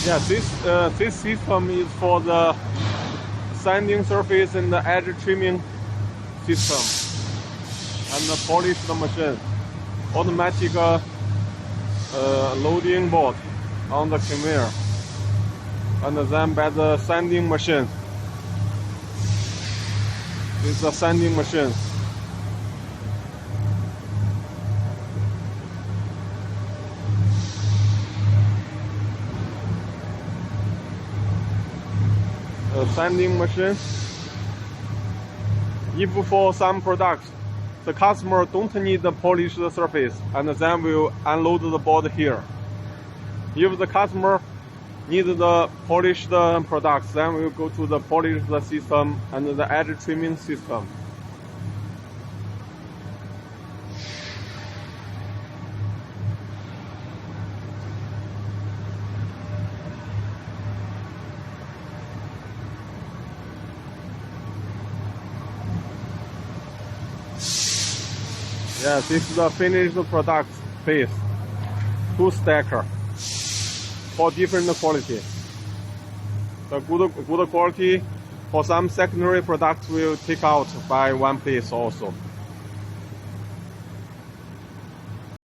Yeah, this system is for the sanding surface and the edge trimming system, and the polish the machine. Automatic loading board on the conveyor, and then by the sanding machine. This is the sanding machine. Sanding machine. If for some products the customer don't need to polish the surface, and then we'll unload the board here. If the customer needs to polish the products, then we'll go to the polish the system and the edge trimming system. Yeah, this is the finished product piece. 2 stacker for different quality. The good quality for some secondary products will take out by 1 piece also.